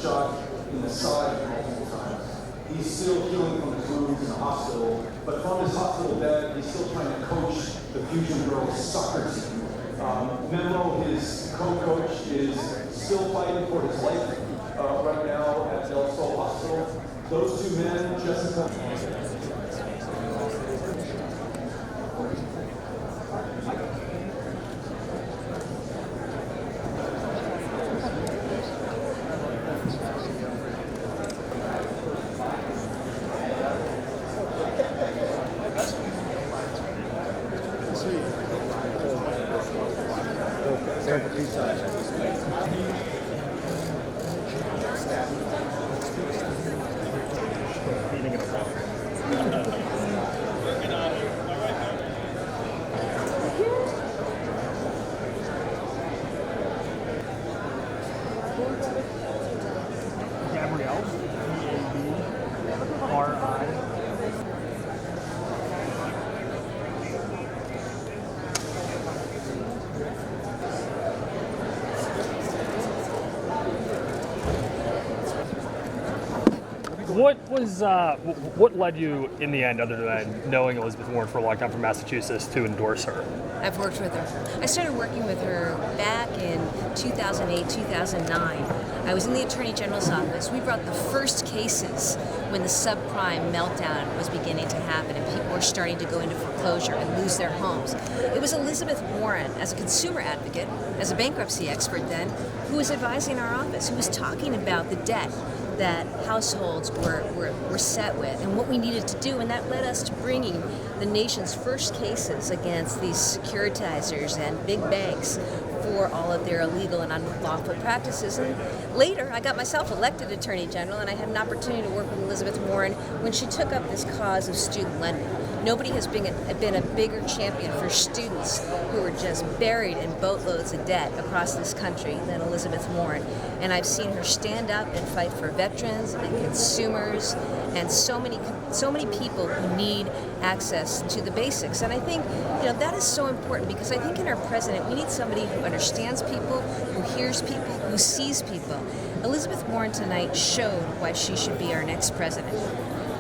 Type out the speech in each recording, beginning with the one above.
shot in the side multiple times. He's still healing from his wounds in the hospital, but from his hospital bed, he's still trying to coach the Fusion Girls soccer team. Memo, his co-coach, is still fighting for his life right now at Del Sol Hospital. Those two men, Jessica. What led you in the end, other than knowing Elizabeth Warren for a long time from Massachusetts, to endorse her? I've worked with her. I started working with her back in 2008, 2009. I was in the Attorney General's office. We brought the first cases when the subprime meltdown was beginning to happen and people were starting to go into foreclosure and lose their homes. It was Elizabeth Warren, as a consumer advocate, as a bankruptcy expert then, who was advising our office, who was talking about the debt that households were set with and what we needed to do, and that led us to bringing the nation's first cases against these securitizers and big banks for all of their illegal and unlawful practices. And later, I got myself elected Attorney General, and I had an opportunity to work with Elizabeth Warren when she took up this cause of student lending. Nobody has been a bigger champion for students who are just buried in boatloads of debt across this country than Elizabeth Warren. And I've seen her stand up and fight for veterans and consumers and so many people who need access to the basics. And I think that is so important, because I think in our president we need somebody who understands people, who hears people, who sees people. Elizabeth Warren tonight showed why she should be our next president.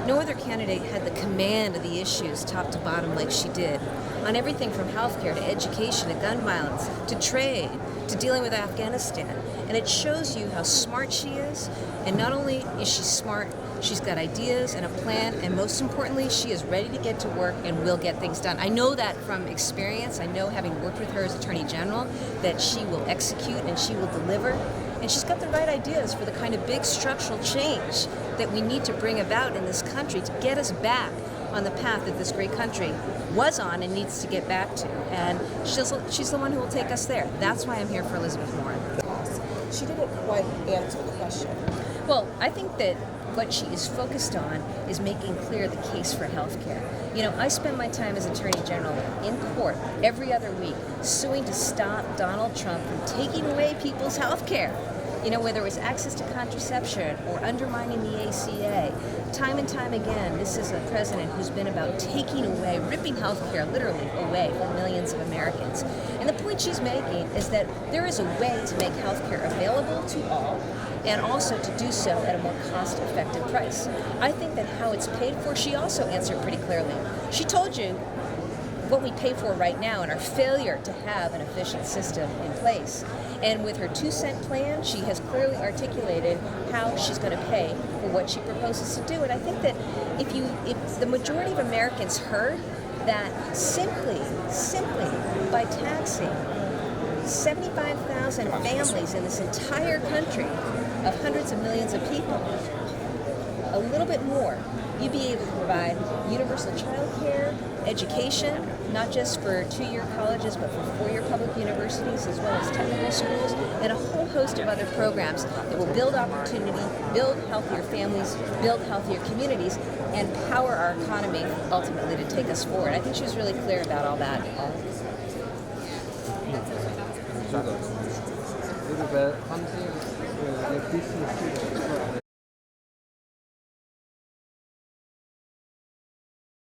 No other candidate had the command of the issues top to bottom like she did, on everything from healthcare to education to gun violence to trade to dealing with Afghanistan. And it shows you how smart she is. And not only is she smart, she's got ideas and a plan, and most importantly, she is ready to get to work and will get things done. I know that from experience. I know, having worked with her as Attorney General, that she will execute and she will deliver. And she's got the right ideas for the kind of big structural change that we need to bring about in this country to get us back on the path that this great country was on and needs to get back to. And she's the one who will take us there. That's why I'm here for Elizabeth Warren. She didn't quite answer the question. Well, I think that what she is focused on is making clear the case for health care. I spend my time as Attorney General in court every other week suing to stop Donald Trump from taking away people's health care. Whether it was access to contraception or undermining the ACA. Time and time again, this is a president who's been about taking away, ripping health care literally away from millions of Americans. And the point she's making is that there is a way to make health care available to all, and also to do so at a more cost-effective price. I think that how it's paid for, she also answered pretty clearly. She told you what we pay for right now and our failure to have an efficient system in place. And with her 2-cent plan, she has clearly articulated how she's going to pay for what she proposes to do. And I think that if the majority of Americans heard that simply by taxing 75,000 families in this entire country of hundreds of millions of people a little bit more, you'd be able to provide universal child care, education, not just for 2-year colleges, but for 4-year public universities, as well as technical schools, and a whole host of other programs that will build opportunity, build healthier families, build healthier communities, and power our economy ultimately to take us forward. I think she was really clear about all that.